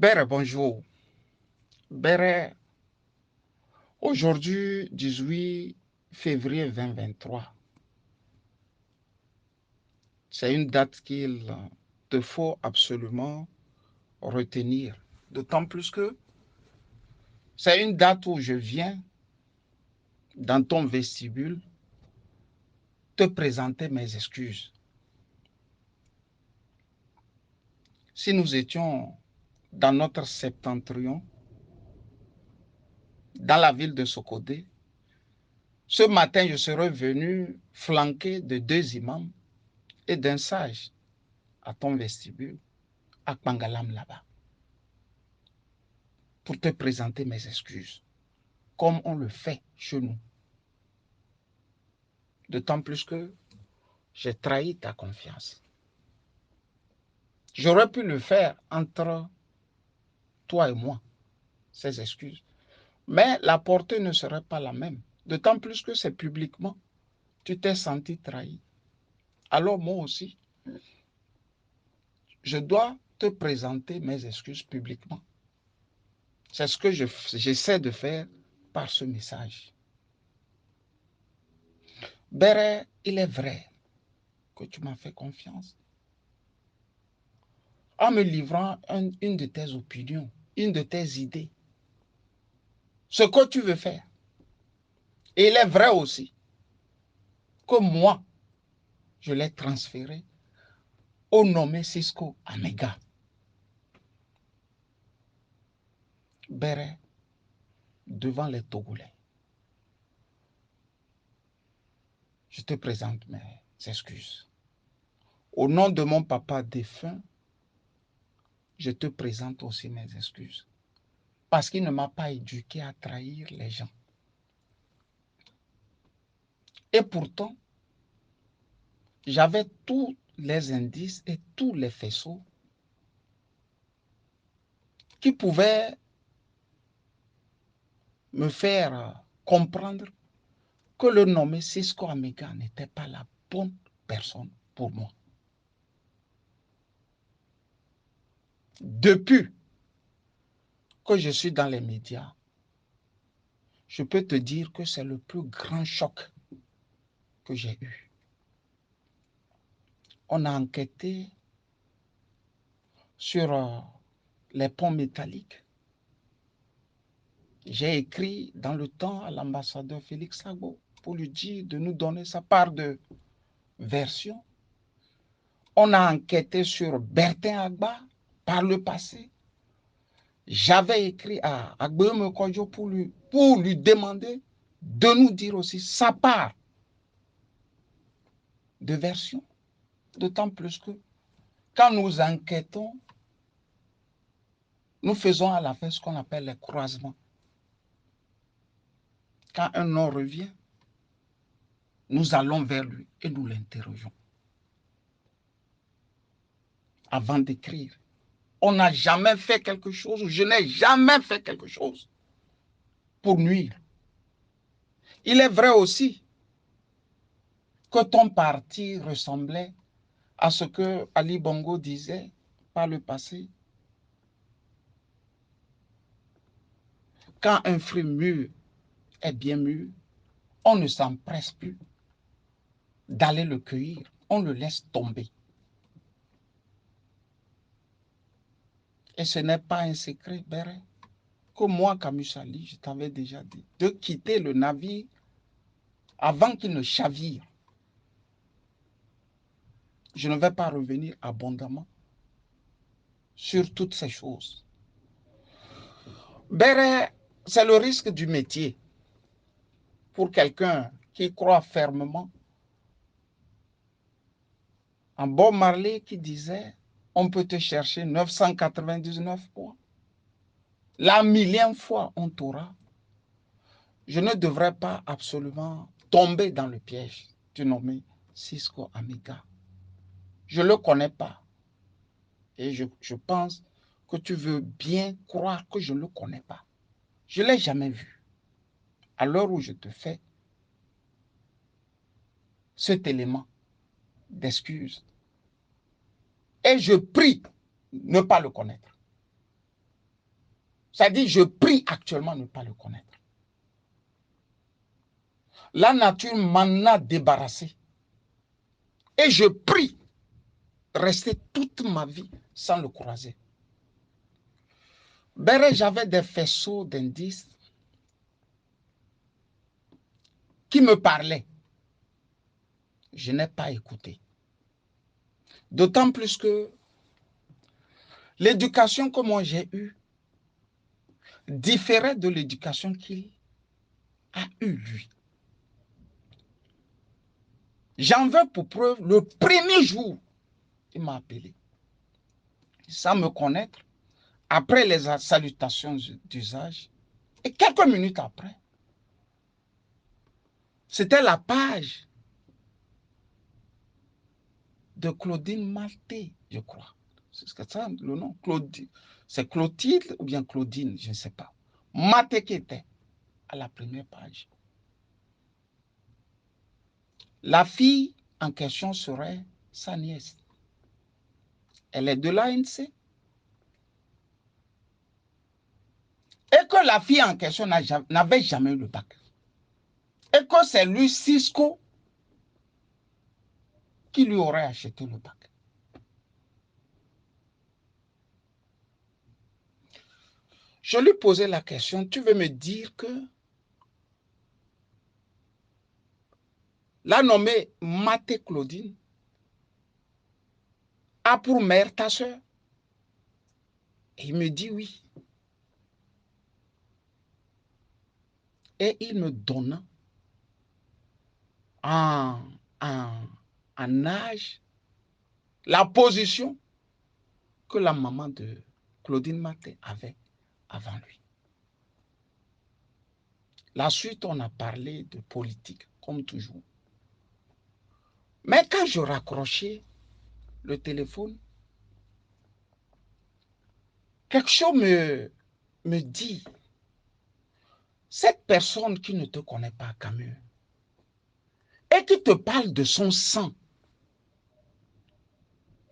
Bere, bonjour. Bere, aujourd'hui, 18 février 2023, c'est une date qu'il te faut absolument retenir. D'autant plus que c'est une date où je viens dans ton vestibule te présenter mes excuses. Si nous étions dans notre septentrion, dans la ville de Sokodé, ce matin, je serais venu flanqué de 2 imams et d'un sage à ton vestibule, à Pangalam là-bas, pour te présenter mes excuses, comme on le fait chez nous. D'autant plus que j'ai trahi ta confiance. J'aurais pu le faire entre toi et moi, ces excuses. Mais la portée ne serait pas la même. D'autant plus que c'est publiquement. Tu t'es senti trahi. Alors moi aussi, je dois te présenter mes excuses publiquement. C'est ce que j'essaie de faire par ce message. Béré, il est vrai que tu m'as fait confiance en me livrant une de tes opinions, une de tes idées, ce que tu veux faire. Et il est vrai aussi que moi, je l'ai transféré au nommé Cisco Amega. Béré, devant les Togolais, je te présente mes excuses. Au nom de mon papa défunt, je te présente aussi mes excuses. Parce qu'il ne m'a pas éduqué à trahir les gens. Et pourtant, j'avais tous les indices et tous les faisceaux qui pouvaient me faire comprendre que le nommé Cisco Amega n'était pas la bonne personne pour moi. Depuis que je suis dans les médias, je peux te dire que c'est le plus grand choc que j'ai eu. On a enquêté sur les ponts métalliques. J'ai écrit dans le temps à l'ambassadeur Félix Sagbo pour lui dire de nous donner sa part de version. On a enquêté sur Bertin Agba par le passé. J'avais écrit à Agbeome Kodjo pour lui demander de nous dire aussi sa part de version. D'autant plus que quand nous enquêtons, nous faisons à la fin ce qu'on appelle les croisements. Quand un nom revient, nous allons vers lui et nous l'interrogeons. Avant d'écrire, on n'a jamais fait quelque chose, ou je n'ai jamais fait quelque chose pour nuire. Il est vrai aussi que ton parti ressemblait à ce que Ali Bongo disait par le passé. Quand un fruit mûr est bien mûr, on ne s'empresse plus d'aller le cueillir, on le laisse tomber. Et ce n'est pas un secret, Béré, que moi, Kamusali, je t'avais déjà dit, de quitter le navire avant qu'il ne chavire. Je ne vais pas revenir abondamment sur toutes ces choses. Béré, c'est le risque du métier pour quelqu'un qui croit fermement en Bob Marley qui disait on peut te chercher 999 points. La millième fois on t'aura. Je ne devrais pas absolument tomber dans le piège du nommé Cisco Amega. Je ne le connais pas. Et je pense que tu veux bien croire que je ne le connais pas. Je ne l'ai jamais vu. À l'heure où je te fais cet élément d'excuse. Et je prie ne pas le connaître. C'est-à-dire, je prie actuellement ne pas le connaître. La nature m'en a débarrassé. Et je prie rester toute ma vie sans le croiser. Béré, j'avais des faisceaux d'indices qui me parlaient. Je n'ai pas écouté. D'autant plus que l'éducation que moi j'ai eue différait de l'éducation qu'il a eue, lui. J'en veux pour preuve, le premier jour, il m'a appelé, sans me connaître, après les salutations d'usage, et quelques minutes après, c'était la page de Claudine Maltais, je crois. C'est ça le nom, Claudine. C'est Clotilde ou bien Claudine, je ne sais pas. Maltais qui était à la première page. La fille en question serait sa nièce. Elle est de l'ANC. Et que la fille en question n'avait jamais eu le bac. Et que c'est lui, Cisco, qui lui aurait acheté le bac. Je lui posais la question, tu veux me dire que la nommée Mathé Claudine a pour mère ta soeur? Et il me dit oui. Et il me donna en âge la position que la maman de Claudine Mathé avait avant lui. La suite, on a parlé de politique, comme toujours. Mais quand je raccrochais le téléphone, quelque chose me dit, cette personne qui ne te connaît pas, Camus, et qui te parle de son sang,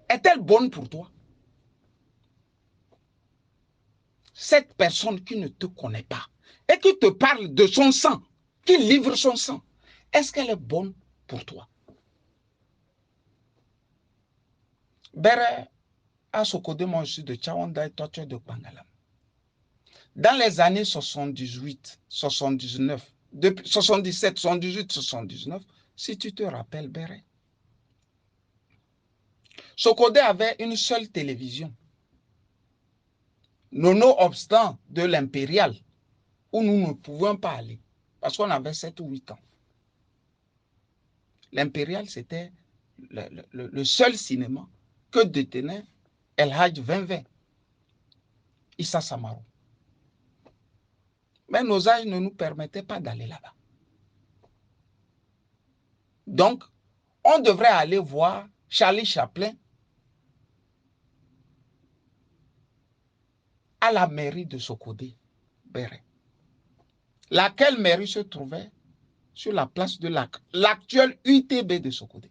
est-elle bonne pour toi? Cette personne qui ne te connaît pas et qui te parle de son sang, qui livre son sang, est-ce qu'elle est bonne pour toi? Béré, à Sokodé, moi je suis de Tchawanda et toi tu es de Pangalam. Dans les années 78, 79, depuis 77, 78, 79, si tu te rappelles, Béré, Sokodé avait une seule télévision. Nonobstant de l'impérial, où nous ne pouvions pas aller, parce qu'on avait 7 ou 8 ans. L'impérial, c'était le seul cinéma que détenait El Hadj 2020, Issa Samaro. Mais nos âges ne nous permettaient pas d'aller là-bas. Donc, on devrait aller voir Charlie Chaplin à la mairie de Sokodé, Béré. Laquelle mairie se trouvait sur la place de l'actuel UTB de Sokodé.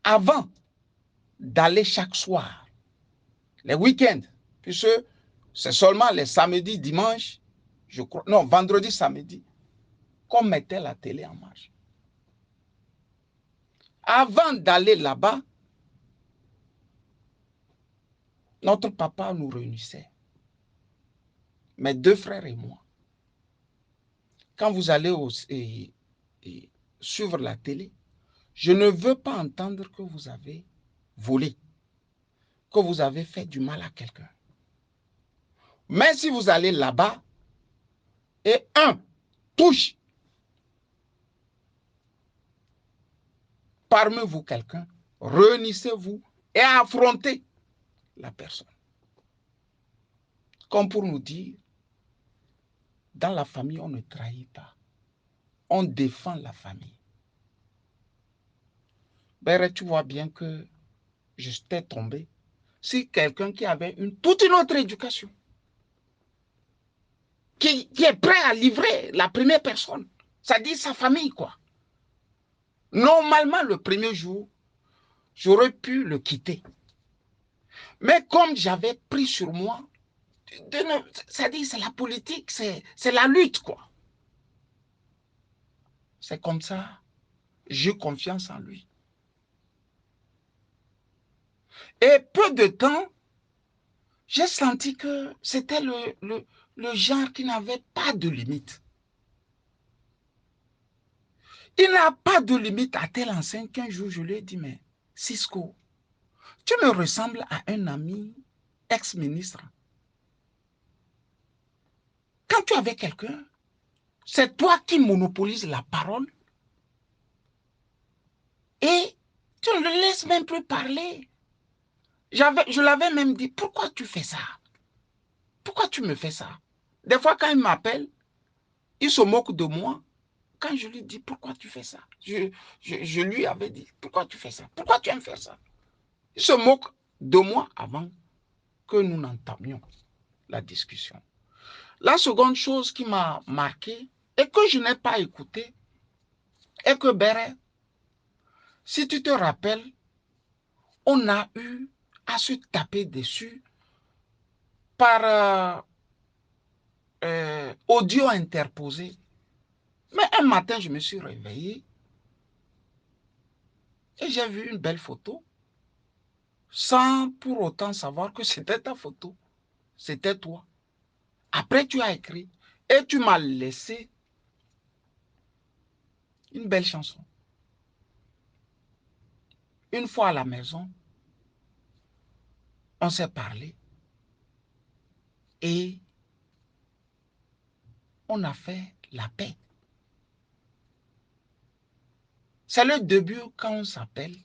Avant d'aller chaque soir, les week-ends, puisque c'est seulement les samedis, dimanches, je crois, non, vendredi, samedi, qu'on mettait la télé en marche. Avant d'aller là-bas, notre papa nous réunissait, mes 2 frères et moi. Quand vous allez suivre la télé, je ne veux pas entendre que vous avez volé, que vous avez fait du mal à quelqu'un. Mais si vous allez là-bas et touche parmi vous quelqu'un, réunissez-vous et affrontez la personne. Comme pour nous dire, dans la famille, on ne trahit pas. On défend la famille. Ben, tu vois bien que j'étais tombé sur quelqu'un qui avait toute une autre éducation, qui est prêt à livrer la première personne, c'est-à-dire sa famille, quoi. Normalement, le premier jour, j'aurais pu le quitter. Mais comme j'avais pris sur moi C'est-à-dire, c'est la politique, c'est la lutte, quoi. C'est comme ça, j'ai confiance en lui. Et peu de temps, j'ai senti que c'était le genre qui n'avait pas de limite. Il n'a pas de limite à tel enseigne qu'un jour, je lui ai dit, mais Cisco, tu me ressembles à un ami ex-ministre. Quand tu es avec quelqu'un, c'est toi qui monopolises la parole et tu ne le laisses même plus parler. Je l'avais même dit, pourquoi tu fais ça? Pourquoi tu me fais ça? Des fois, quand il m'appelle, il se moque de moi. Quand je lui dis, pourquoi tu fais ça? Je lui avais dit, pourquoi tu fais ça? Pourquoi tu aimes faire ça? Il se moque de moi avant que nous n'entamions la discussion. La seconde chose qui m'a marqué et que je n'ai pas écouté est que Béret, si tu te rappelles, on a eu à se taper dessus par audio interposé. Mais un matin, je me suis réveillé et j'ai vu une belle photo sans pour autant savoir que c'était ta photo. C'était toi. Après, tu as écrit et tu m'as laissé une belle chanson. Une fois à la maison, on s'est parlé et on a fait la paix. C'est le début quand on s'appelle,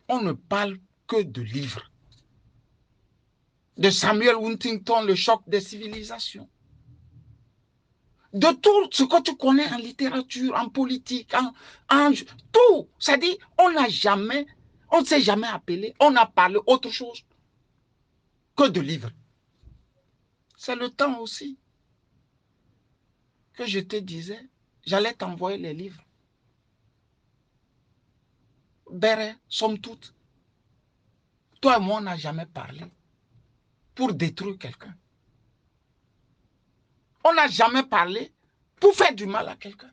on ne parle que de livres. De Samuel Huntington, le choc des civilisations. De tout ce que tu connais en littérature, en politique, en tout. C'est-à-dire, on ne s'est jamais appelé, on a parlé autre chose que de livres. C'est le temps aussi que je te disais, j'allais t'envoyer les livres. Béret, somme toute, toi et moi, on n'a jamais parlé pour détruire quelqu'un. On n'a jamais parlé pour faire du mal à quelqu'un.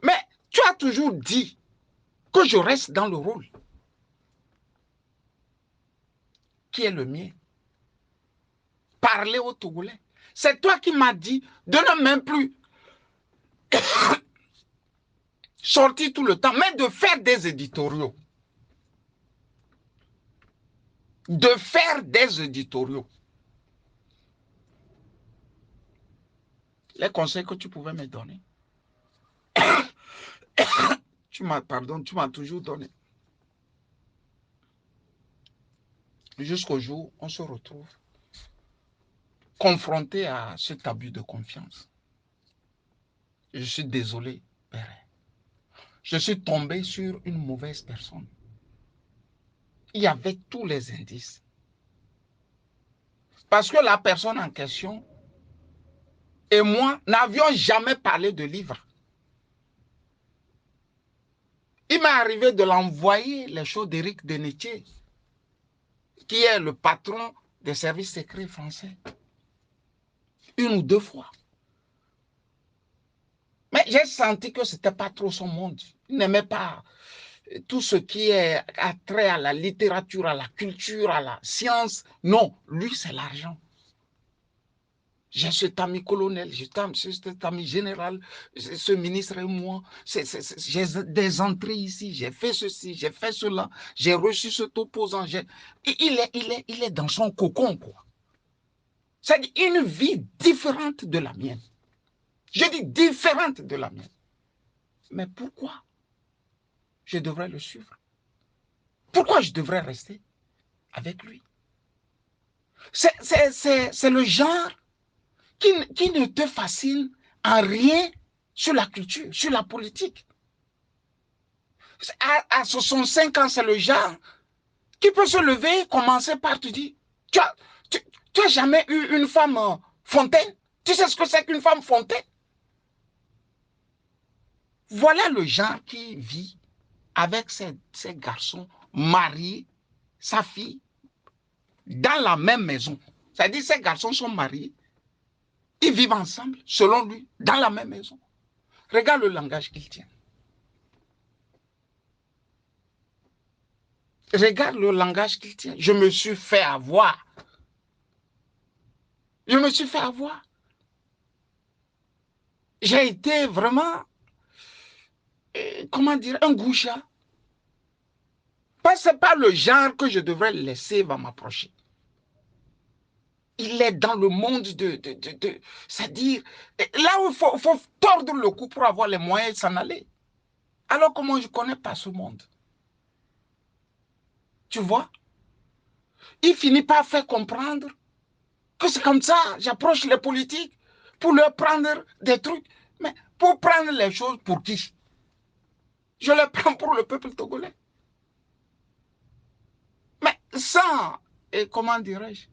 Mais tu as toujours dit que je reste dans le rôle qui est le mien. Parler aux Togolais. C'est toi qui m'as dit de ne même plus sortir tout le temps, mais de faire des éditoriaux. De faire des éditoriaux. Les conseils que tu pouvais me donner. Tu m'as toujours donné. Jusqu'au jour où on se retrouve confronté à cet abus de confiance. Je suis désolé, Père. Je suis tombé sur une mauvaise personne. Il y avait tous les indices. Parce que la personne en question et moi n'avions jamais parlé de livre. Il m'est arrivé de l'envoyer les choses d'Éric Denetier, qui est le patron des services secrets français. Une ou deux fois. Mais j'ai senti que ce n'était pas trop son monde. Il n'aimait pas tout ce qui est attrait à la littérature, à la culture, à la science. Non, lui, c'est l'argent. J'ai cet ami colonel, j'ai cet ami général, ce ministre et moi. J'ai des entrées ici, j'ai fait ceci, j'ai fait cela, j'ai reçu cet opposant. Il est dans son cocon, quoi. C'est une vie différente de la mienne. Je dis différente de la mienne. Mais pourquoi je devrais le suivre? Pourquoi je devrais rester avec lui? C'est le genre qui ne te fascine en rien sur la culture, sur la politique. À 65 ans, c'est le genre qui peut se lever et commencer par te dire, tu as jamais eu une femme fontaine? Tu sais ce que c'est qu'une femme fontaine? Voilà le genre qui vit avec ces garçons mariés, sa fille, dans la même maison. C'est-à-dire ces garçons sont mariés, ils vivent ensemble, selon lui, dans la même maison. Regarde le langage qu'il tient. Regarde le langage qu'il tient. Je me suis fait avoir. Je me suis fait avoir. J'ai été vraiment, comment dire, un goujat. Ce n'est pas le genre que je devrais laisser va m'approcher. Il est dans le monde c'est-à-dire, là où il faut tordre le cou pour avoir les moyens de s'en aller. Alors que moi, je ne connais pas ce monde. Tu vois? Il finit par faire comprendre que c'est comme ça, j'approche les politiques pour leur prendre des trucs. Mais pour prendre les choses pour qui? Je les prends pour le peuple togolais. Mais sans, et comment dirais-je,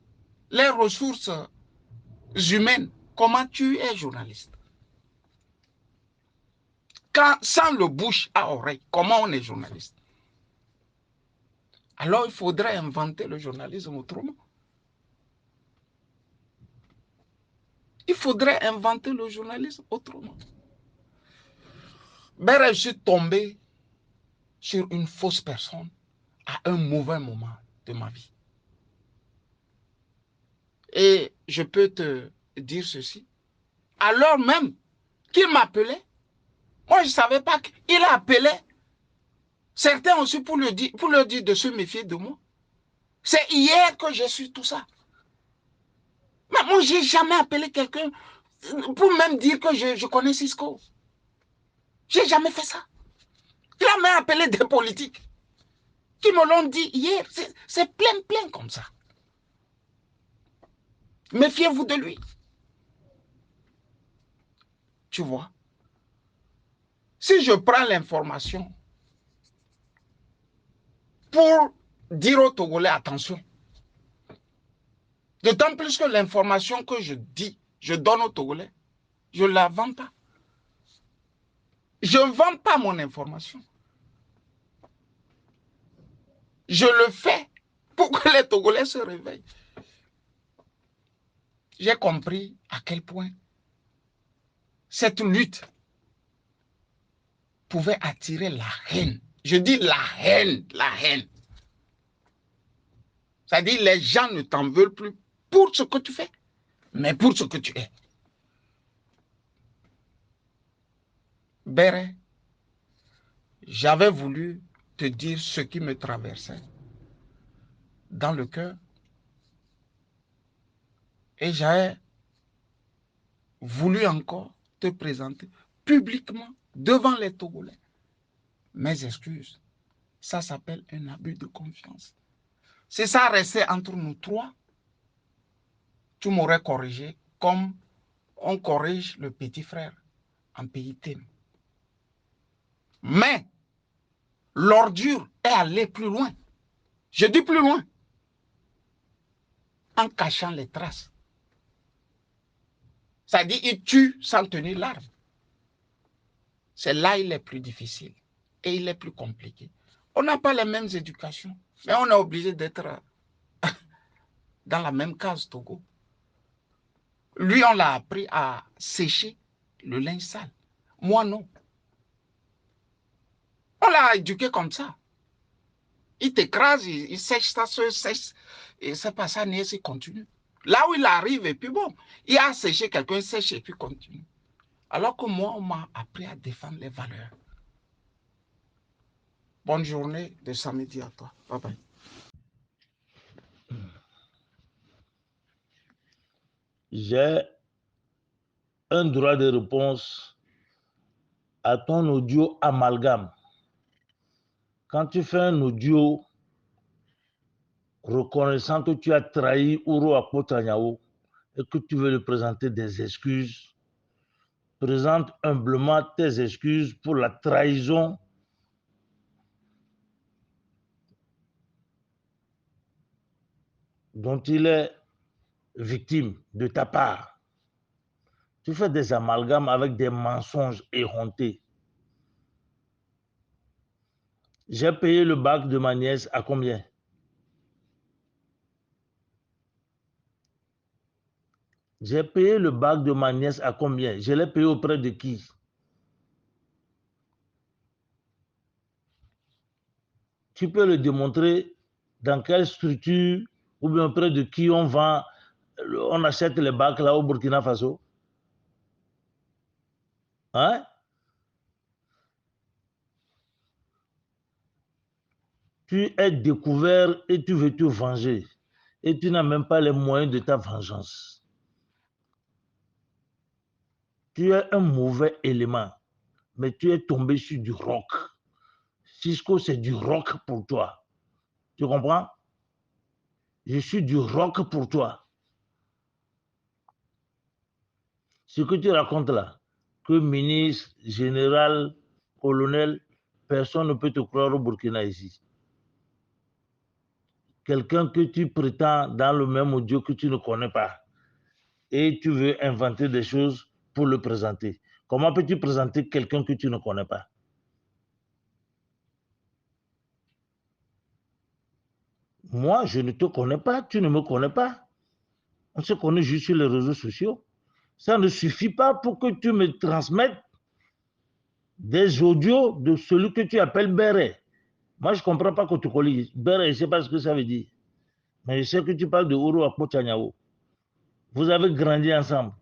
les ressources humaines, comment tu es journaliste? Sans le bouche à oreille, comment on est journaliste? Alors il faudrait inventer le journalisme autrement. Il faudrait inventer le journalisme autrement. Ben, je suis tombé sur une fausse personne à un mauvais moment de ma vie. Et je peux te dire ceci. Alors même qu'il m'appelait, moi je ne savais pas qu'il appelait certains aussi pour leur dire de se méfier de moi. C'est hier que j'ai su tout ça. Mais moi, je n'ai jamais appelé quelqu'un pour même dire que je connais Cisco. Je n'ai jamais fait ça. Il a même appelé des politiques qui me l'ont dit hier. C'est plein comme ça. Méfiez-vous de lui. Tu vois? Si je prends l'information pour dire aux Togolais, attention, d'autant plus que l'information que je dis, je donne aux Togolais, je ne la vends pas. Je ne vends pas mon information. Je le fais pour que les Togolais se réveillent. J'ai compris à quel point cette lutte pouvait attirer la haine. Je dis la haine, la haine. C'est-à-dire les gens ne t'en veulent plus pour ce que tu fais, mais pour ce que tu es. Béré, j'avais voulu te dire ce qui me traversait dans le cœur et j'avais voulu encore te présenter publiquement devant les Togolais mes excuses. Ça s'appelle un abus de confiance. Si ça restait entre nous trois, tu m'aurais corrigé comme on corrige le petit frère en pays thème. Mais l'ordure est allée plus loin. Je dis plus loin. En cachant les traces. C'est-à-dire il tue sans tenir l'arme. C'est là il est plus difficile et il est plus compliqué. On n'a pas les mêmes éducations, mais on est obligé d'être dans la même case Togo. Lui, on l'a appris à sécher le linge sale. Moi, non. On l'a éduqué comme ça. Il t'écrase, il sèche, ça se sèche, et c'est pas ça, il continue. Là où il arrive, et puis bon, il a séché, quelqu'un sèche et puis continue. Alors que moi, on m'a appris à défendre les valeurs. Bonne journée de samedi à toi. Bye bye. J'ai un droit de réponse à ton audio amalgame. Quand tu fais un audio reconnaissant que tu as trahi Ouro Akpotanyao et que tu veux lui présenter des excuses, présente humblement tes excuses pour la trahison dont il est victime de ta part. Tu fais des amalgames avec des mensonges éhontés. J'ai payé le bac de ma nièce à combien? J'ai payé le bac de ma nièce à combien? Je l'ai payé auprès de qui? Tu peux le démontrer dans quelle structure ou bien auprès de qui on vend, on achète les bacs là au Burkina Faso? Hein? Tu es découvert et tu veux te venger. Et tu n'as même pas les moyens de ta vengeance. Tu es un mauvais élément, mais tu es tombé sur du roc. Cisco, c'est du roc pour toi. Tu comprends? Je suis du roc pour toi. Ce que tu racontes là, que ministre, général, colonel, personne ne peut te croire au Burkina ici. Quelqu'un que tu prétends dans le même audio que tu ne connais pas. Et tu veux inventer des choses pour le présenter. Comment peux-tu présenter quelqu'un que tu ne connais pas? Moi, je ne te connais pas, tu ne me connais pas. On se connaît juste sur les réseaux sociaux. Ça ne suffit pas pour que tu me transmettes des audios de celui que tu appelles Béré. Moi, je ne comprends pas Kotokoli. Béré, je ne sais pas ce que ça veut dire. Mais je sais que tu parles de Ouro Akpo-Tchaniawo. Vous avez grandi ensemble.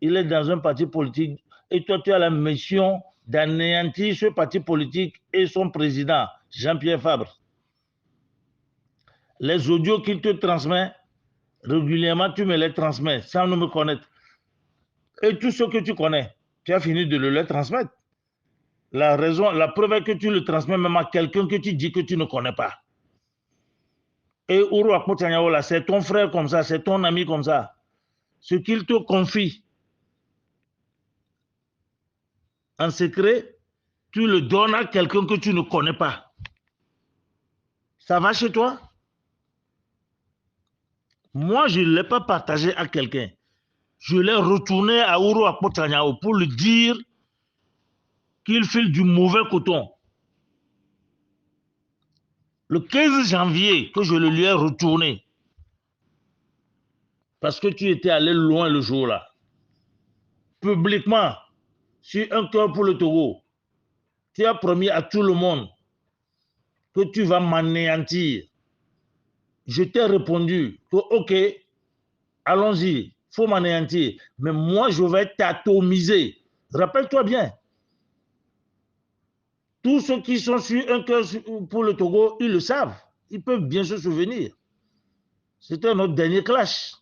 Il est dans un parti politique et toi, tu as la mission d'anéantir ce parti politique et son président, Jean-Pierre Fabre. Les audios qu'il te transmet, régulièrement, tu me les transmets sans me connaître. Et tout ce que tu connais, tu as fini de le leur transmettre. La raison, la preuve est que tu le transmets même à quelqu'un que tu dis que tu ne connais pas. Et Ouro Akpo-Tchaniawo, là, c'est ton frère comme ça, c'est ton ami comme ça. Ce qu'il te confie en secret, tu le donnes à quelqu'un que tu ne connais pas. Ça va chez toi? Moi, je ne l'ai pas partagé à quelqu'un. Je l'ai retourné à Ouro Akpo-Tchaniawo pour lui dire qu'il file du mauvais coton. Le 15 janvier, que je le lui ai retourné, parce que tu étais allé loin le jour-là, publiquement, sur un cœur pour le Togo, tu as promis à tout le monde que tu vas m'anéantir. Je t'ai répondu que, ok, allons-y, il faut m'anéantir, mais moi, je vais t'atomiser. Rappelle-toi bien, tous ceux qui sont sur un cœur pour le Togo, ils le savent. Ils peuvent bien se souvenir. C'était notre dernier clash.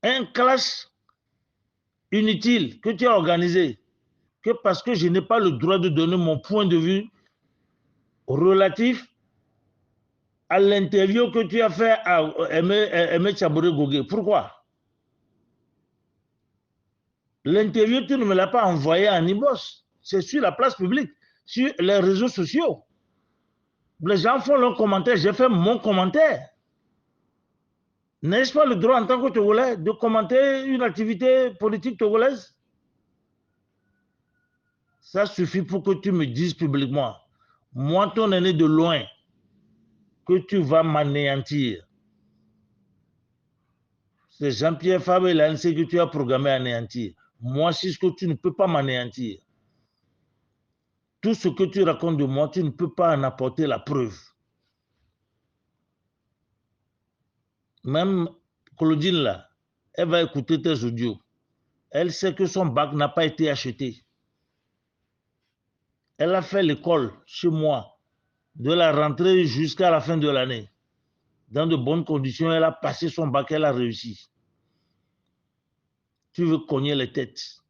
Un clash inutile que tu as organisé, que parce que je n'ai pas le droit de donner mon point de vue relatif à l'interview que tu as fait à Aimé Tchabouré Gogé. Pourquoi? L'interview, tu ne me l'as pas envoyé en e-boss. C'est sur la place publique, sur les réseaux sociaux. Les gens font leurs commentaires, j'ai fait mon commentaire. N'ai-je pas le droit en tant que Togolais de commenter une activité politique togolaise? Ça suffit pour que tu me dises publiquement, moi ton aîné de loin, que tu vas m'anéantir. C'est Jean-Pierre Fabre et l'ANC que tu as programmé à anéantir. Moi, si ce que tu ne peux pas m'anéantir. Tout ce que tu racontes de moi, tu ne peux pas en apporter la preuve. Même Claudine là, elle va écouter tes audios. Elle sait que son bac n'a pas été acheté. Elle a fait l'école chez moi, de la rentrée jusqu'à la fin de l'année. Dans de bonnes conditions, elle a passé son bac, elle a réussi. Tu veux cogner les têtes.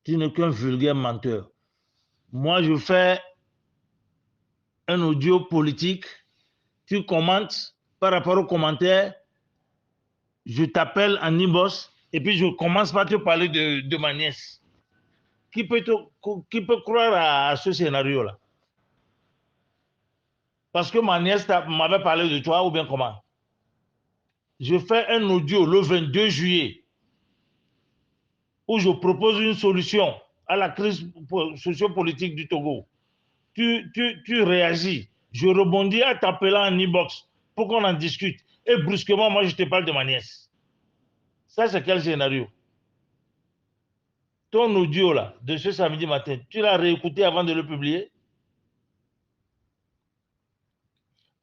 Tu n'es qu'un vulgaire menteur. Moi, je fais un audio politique. Tu commentes par rapport aux commentaires. Je t'appelle en inbox et puis je commence par te parler de ma nièce. Qui peut croire à ce scénario-là? Parce que ma nièce m'avait parlé de toi ou bien comment? Je fais un audio le 22 juillet où je propose une solution à la crise sociopolitique du Togo. Tu réagis. Je rebondis à t'appeler en inbox pour qu'on en discute. et brusquement, moi, je te parle de ma nièce. Ça, c'est quel scénario? Ton audio, là, de ce samedi matin, tu l'as réécouté avant de le publier?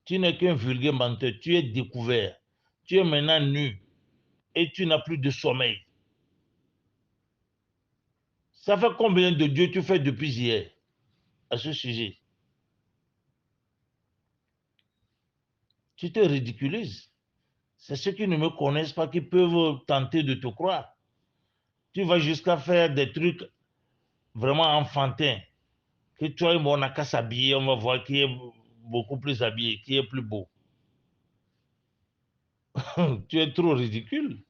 Tu n'es qu'un vulgaire menteur. Tu es découvert. Tu es maintenant nu et tu n'as plus de sommeil. Ça fait combien de dieux tu fais depuis hier à ce sujet? Tu te ridiculises. C'est ceux qui ne me connaissent pas qui peuvent tenter de te croire. Tu vas jusqu'à faire des trucs vraiment enfantins. Que toi et moi, on n'a qu'à s'habiller, on va voir qui est beaucoup plus habillé, qui est plus beau. Tu es trop ridicule.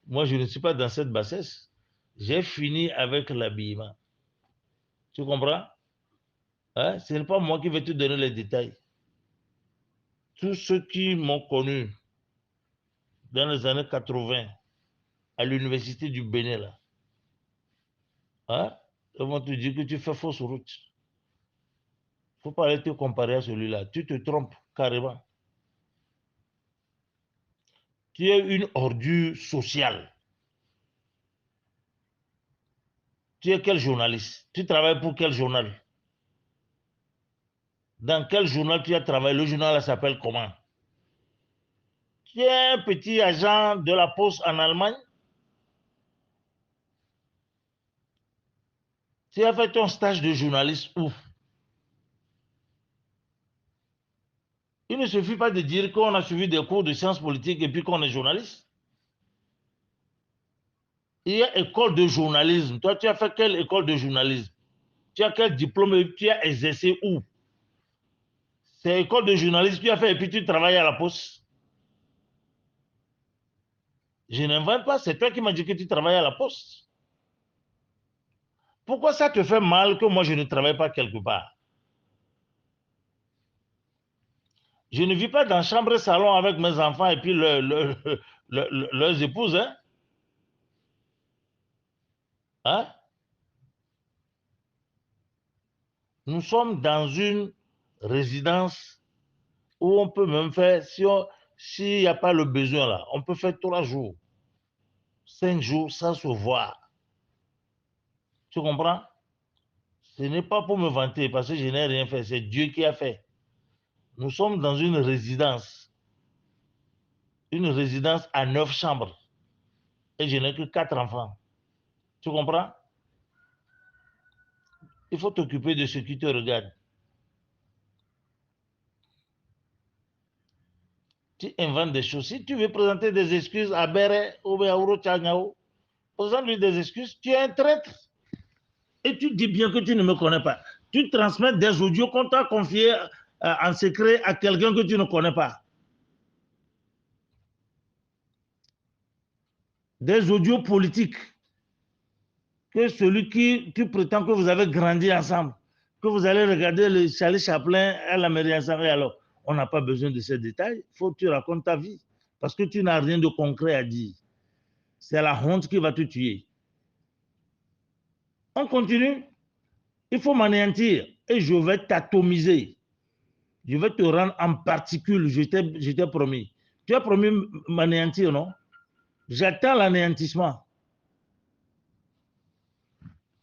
Moi, je ne suis pas dans cette bassesse. J'ai fini avec l'habillement. Tu comprends? Hein? Ce n'est pas moi qui vais te donner les détails. Tous ceux qui m'ont connu dans les années 80 à l'université du Bénin, là, hein? Ils vont te dire que tu fais fausse route. Il ne faut pas aller te comparer à celui-là. Tu te trompes carrément. Tu es une ordure sociale. Tu es quel journaliste? Tu travailles pour quel journal? Dans quel journal tu as travaillé? Le journal s'appelle comment? Tu es un petit agent de la Poste en Allemagne? Tu as fait ton stage de journaliste où? Il ne suffit pas de dire qu'on a suivi des cours de sciences politiques et puis qu'on est journaliste. Il y a école de journalisme. Toi, tu as fait quelle école de journalisme? Tu as quel diplôme et tu as exercé où? C'est école de journalisme que tu as fait et puis tu travailles à la Poste. Je n'invente pas, c'est toi qui m'as dit que tu travailles à la Poste. Pourquoi ça te fait mal que moi je ne travaille pas quelque part? Je ne vis pas dans chambre et salon avec mes enfants et puis leurs épouses. Hein? Hein? Nous sommes dans une résidence où on peut même faire, s'il n'y a pas le besoin là, on peut faire 3 jours, 5 jours sans se voir. Tu comprends? Ce n'est pas pour me vanter parce que je n'ai rien fait, c'est Dieu qui a fait. Nous sommes dans une résidence à 9 chambres et je n'ai que 4 enfants. Tu comprends? Il faut t'occuper de ce qui te regarde. Tu inventes des choses. Si tu veux présenter des excuses à Béré ou à Ouro Tchangao, présente-lui des excuses. Tu es un traître. Et tu dis bien que tu ne me connais pas. Tu transmets des audios qu'on t'a confiés en secret à quelqu'un que tu ne connais pas. Des audios politiques. Que celui qui prétend que vous avez grandi ensemble, que vous allez regarder le Charlie Chaplin à la mairie ensemble. Alors, on n'a pas besoin de ces détails. Il faut que tu racontes ta vie. Parce que tu n'as rien de concret à dire. C'est la honte qui va te tuer. On continue. Il faut m'anéantir et je vais t'atomiser. Je vais te rendre en particules, je t'ai promis. Tu as promis m'anéantir, non? J'attends l'anéantissement.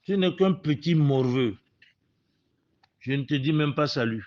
Tu n'es qu'un petit morveux. Je ne te dis même pas salut.